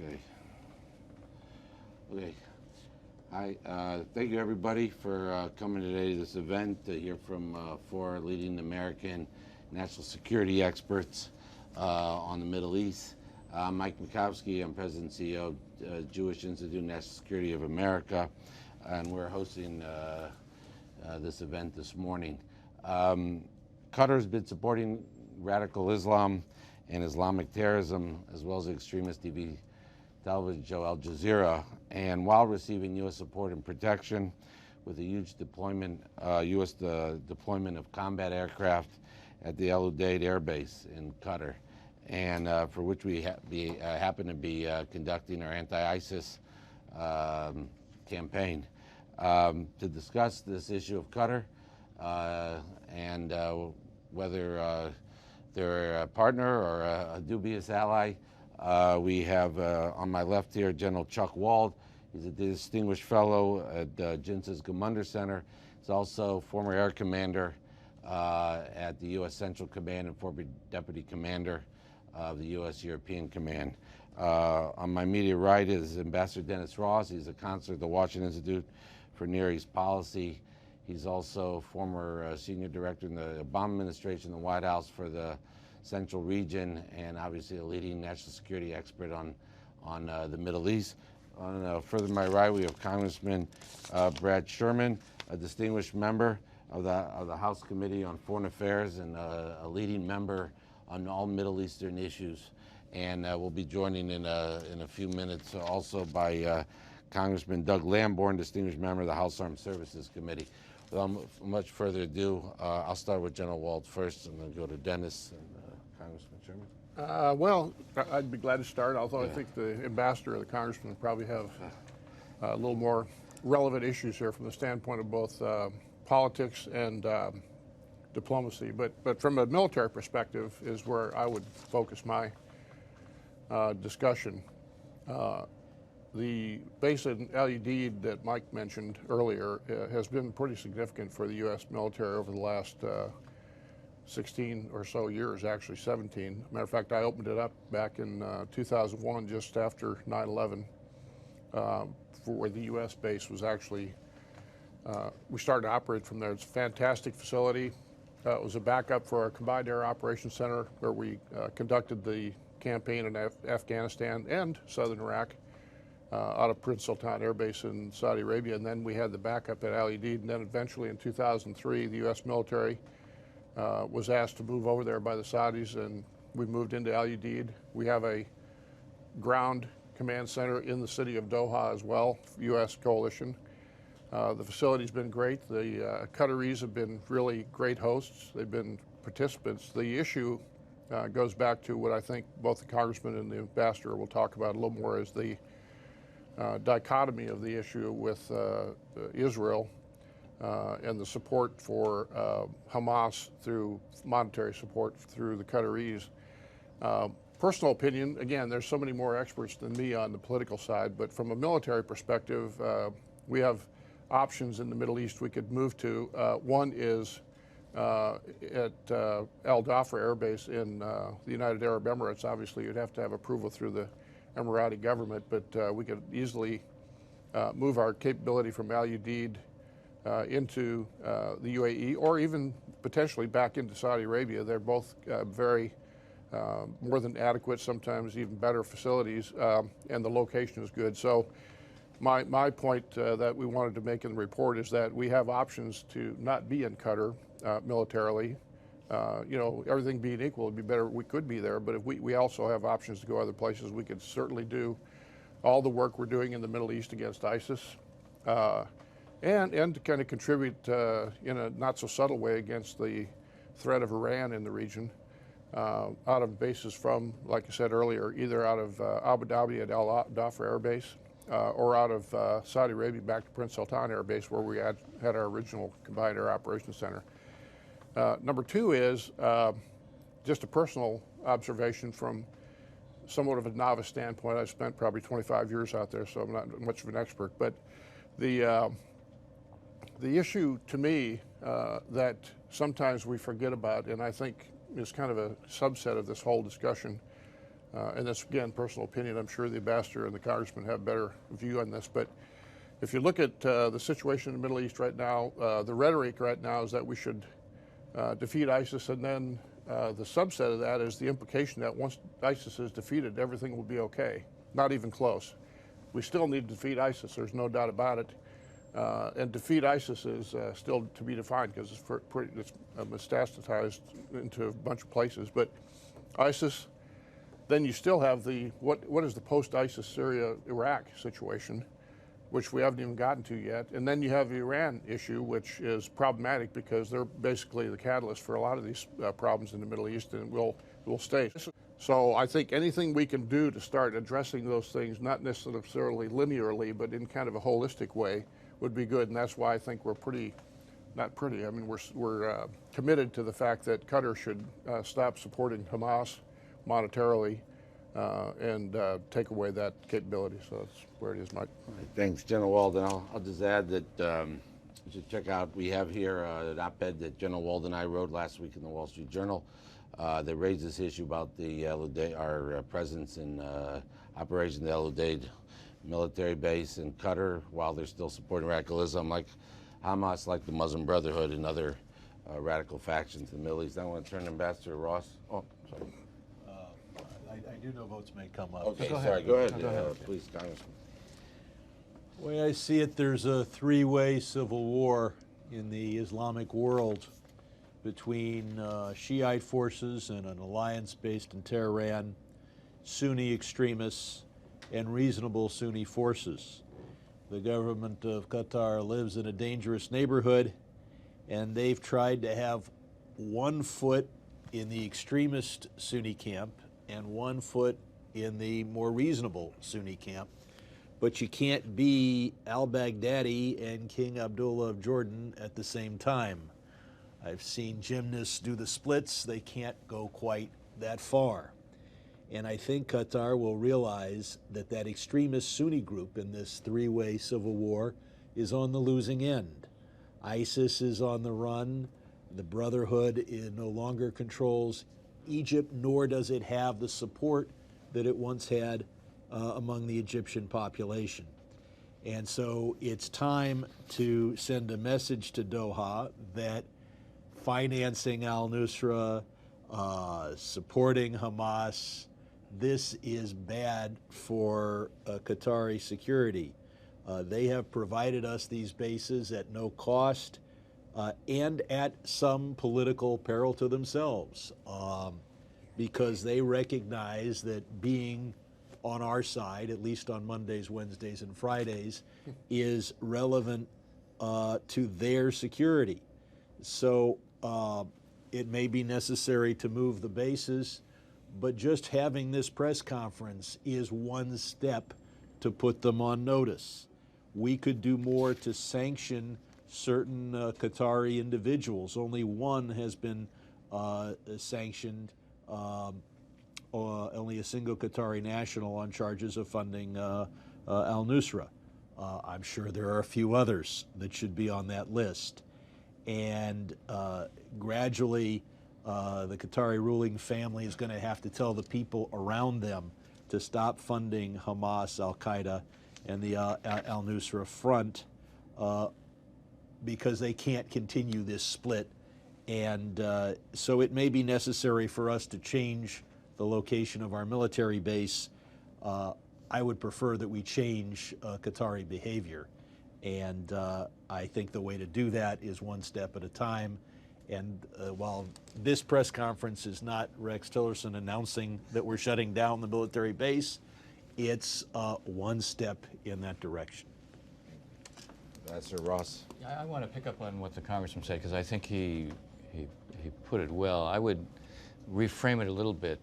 Okay. Okay. Hi. Thank you, everybody, for coming today to this event to hear from four leading American national security experts on the Middle East. I'm Mike Mikowski. I'm President and CEO of Jewish Institute National Security of America, and we're hosting this event this morning. Qatar has been supporting radical Islam and Islamic terrorism, as well as extremist TV television show Al Jazeera, and while receiving U.S. support and protection with a huge deployment, U.S. deployment of combat aircraft at the Al Udeid Air Base in Qatar, and for which we happen to be conducting our anti-ISIS campaign. To discuss this issue of Qatar and whether they're a partner or a dubious ally, we have on my left here General Chuck Wald. He's a distinguished fellow at JINSA's Commander Center. He's also former air commander at the U.S. Central Command and former deputy commander of the U.S. European Command. On my immediate right is Ambassador Dennis Ross. He's a consul at the Washington Institute for Near East Policy. He's also former senior director in the Obama administration, the White House for the Central Region, and obviously a leading national security expert on the Middle East. On further to my right, we have Congressman Brad Sherman, a distinguished member of the House Committee on Foreign Affairs and a leading member on all Middle Eastern issues. And we'll be joining in a few minutes also by Congressman Doug Lamborn, distinguished member of the House Armed Services Committee. Without much further ado, I'll start with General Wald first, and then go to Dennis and Congressman Sherman. Well, I'd be glad to start, although I think the ambassador or the congressman probably have a little more relevant issues here from the standpoint of both politics and diplomacy. But from a military perspective is where I would focus my discussion. The base in Al Udeid that Mike mentioned earlier has been pretty significant for the U.S. military over the last 16 or so years, actually 17. Matter of fact, I opened it up back in 2001, just after 9/11, for where the U.S. base was actually, we started to operate from there. It's a fantastic facility. It was a backup for our Combined Air Operations Center, where we conducted the campaign in Afghanistan and southern Iraq, out of Prince Sultan Air Base in Saudi Arabia. And then we had the backup at Al Udeid. And then eventually in 2003, the U.S. military was asked to move over there by the Saudis, and we moved into Al Udeid. We have a ground command center in the city of Doha as well, U.S. coalition. The facility's been great. The Qataris have been really great hosts. They've been participants. The issue goes back to what I think both the congressman and the ambassador will talk about a little more, is the dichotomy of the issue with Israel and the support for Hamas through monetary support through the Qataris. Personal opinion, again, there's so many more experts than me on the political side, but from a military perspective, we have options in the Middle East we could move to. One is at Al Dhafra Air Base in the United Arab Emirates. Obviously, you'd have to have approval through the Emirati government, but we could easily move our capability from Al Udeid into the UAE, or even potentially back into Saudi Arabia. They're both very more than adequate, sometimes even better facilities, and the location is good. So my point that we wanted to make in the report is that we have options to not be in Qatar militarily. You know, everything being equal, it'd be better we could be there, but if we also have options to go other places. We could certainly do all the work we're doing in the Middle East against ISIS, and to kind of contribute in a not so subtle way against the threat of Iran in the region, out of bases from, like I said earlier, either out of Abu Dhabi at Al Dhafra Air Base, or out of Saudi Arabia back to Prince Sultan Air Base, where we had our original Combined Air Operations Center. Number two is just a personal observation from somewhat of a novice standpoint. I've spent probably 25 years out there, so I'm not much of an expert. But the issue to me that sometimes we forget about, and I think is kind of a subset of this whole discussion, And that's, again, personal opinion. I'm sure the ambassador and the congressman have a better view on this. But if you look at the situation in the Middle East right now, the rhetoric right now is that we should defeat ISIS, and then the subset of that is the implication that once ISIS is defeated, everything will be okay. Not even close. We still need to defeat ISIS, there's no doubt about it. And defeat ISIS is still to be defined, because it's metastasized into a bunch of places. But ISIS, then you still have what is the post-ISIS Syria Iraq situation, which we haven't even gotten to yet. And then you have the Iran issue, which is problematic because they're basically the catalyst for a lot of these problems in the Middle East, and will stay. So I think anything we can do to start addressing those things, not necessarily linearly, but in kind of a holistic way, would be good. And that's why I think we're we're committed to the fact that Qatar should stop supporting Hamas monetarily and take away that capability. So that's where it is, Mike. All right, thanks, General Walden. I'll just add that you should check out, we have here an op-ed that General Walden and I wrote last week in the Wall Street Journal that raised this issue about the our presence in Operation El Udeid military base in Qatar, while they're still supporting radicalism like Hamas, like the Muslim Brotherhood, and other radical factions in the Middle East. I want to turn to Ambassador Ross. Oh, sorry. I do know votes may come up. Okay, Go sorry. ahead. Go ahead, Go ahead. please, Congressman. The way I see it, there's a three-way civil war in the Islamic world between Shiite forces and an alliance based in Tehran, Sunni extremists, and reasonable Sunni forces. The government of Qatar lives in a dangerous neighborhood, and they've tried to have 1 foot in the extremist Sunni camp and 1 foot in the more reasonable Sunni camp. But you can't be al-Baghdadi and King Abdullah of Jordan at the same time. I've seen gymnasts do the splits. They can't go quite that far. And I think Qatar will realize that that extremist Sunni group in this three-way civil war is on the losing end. ISIS is on the run. The Brotherhood no longer controls Egypt, nor does it have the support that it once had among the Egyptian population. And so it's time to send a message to Doha that financing al-Nusra, supporting Hamas, this is bad for Qatari security. They have provided us these bases at no cost and at some political peril to themselves, because they recognize that being on our side, at least on Mondays, Wednesdays, and Fridays, is relevant to their security. So it may be necessary to move the bases, but just having this press conference is one step to put them on notice. We could do more to sanction certain Qatari individuals. Only one has been sanctioned, only a single Qatari national, on charges of funding al-Nusra. I'm sure there are a few others that should be on that list. And gradually, the Qatari ruling family is going to have to tell the people around them to stop funding Hamas, al-Qaeda, and the al-Nusra Front, because they can't continue this split. And so it may be necessary for us to change the location of our military base. I would prefer that we change Qatari behavior. And I think the way to do that is one step at a time. And while this press conference is not Rex Tillerson announcing that we're shutting down the military base, it's one step in that direction. Sir Ross. Yeah, I want to pick up on what the congressman said, because I think he put it well. I would reframe it a little bit.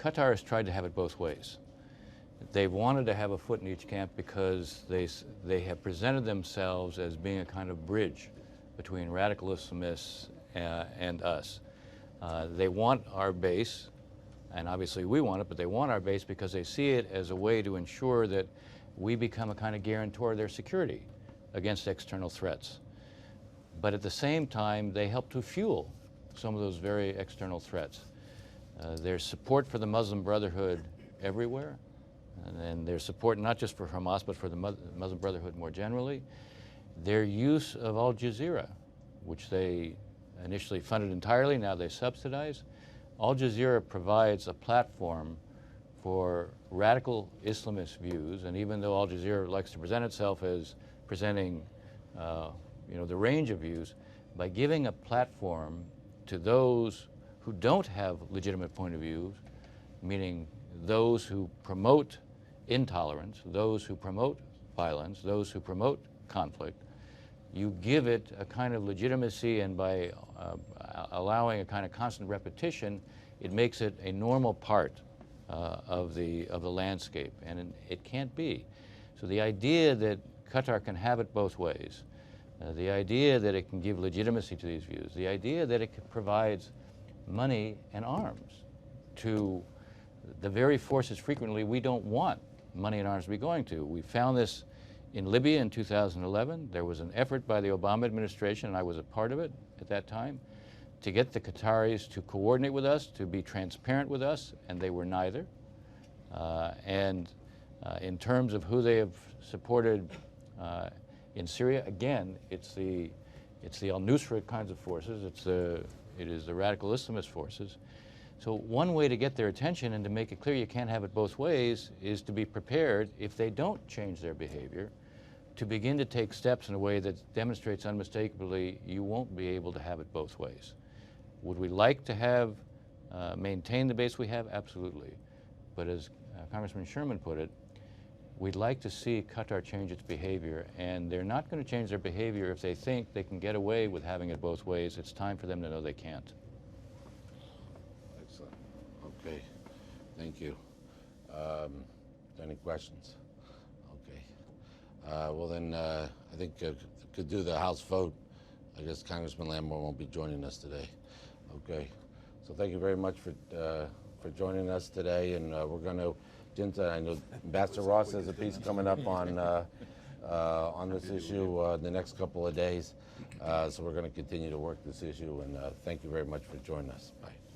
Qatar has tried to have it both ways. They wanted to have a foot in each camp because they have presented themselves as being a kind of bridge between radical Islamists and us. They want our base, and obviously we want it, but they want our base because they see it as a way to ensure that we become a kind of guarantor of their security against external threats. But at the same time, they help to fuel some of those very external threats. There's support for the Muslim Brotherhood everywhere, and there's support not just for Hamas, but for the Muslim Brotherhood more generally. Their use of Al Jazeera, which they initially funded entirely, now they subsidize. Al Jazeera provides a platform for radical Islamist views, and even though Al Jazeera likes to present itself as presenting the range of views, by giving a platform to those who don't have legitimate point of views, meaning those who promote intolerance, those who promote violence, those who promote conflict, you give it a kind of legitimacy, and by allowing a kind of constant repetition, it makes it a normal part of the landscape, and it can't be. So the idea that Qatar can have it both ways, the idea that it can give legitimacy to these views, the idea that it provides money and arms to the very forces frequently we don't want money and arms to be going to. We found this in Libya in 2011. There was an effort by the Obama administration, and I was a part of it at that time, to get the Qataris to coordinate with us, to be transparent with us, and they were neither. In terms of who they have supported in Syria, again, it's the al-Nusra kinds of forces. It is the radical Islamist forces. So one way to get their attention and to make it clear you can't have it both ways is to be prepared, if they don't change their behavior, to begin to take steps in a way that demonstrates unmistakably you won't be able to have it both ways. Would we like to have maintain the base we have? Absolutely. But as Congressman Sherman put it, we'd like to see Qatar change its behavior, and they're not going to change their behavior if they think they can get away with having it both ways. It's time for them to know they can't. Excellent. Okay. Thank you. Any questions? Okay. Well then, I think could do the House vote. I guess Congressman Lamborn won't be joining us today. Okay. So thank you very much for joining us today, and we're going to. JINSA, I know Ambassador Ross has a piece coming up on this issue the next couple of days, so we're going to continue to work this issue, and thank you very much for joining us. Bye.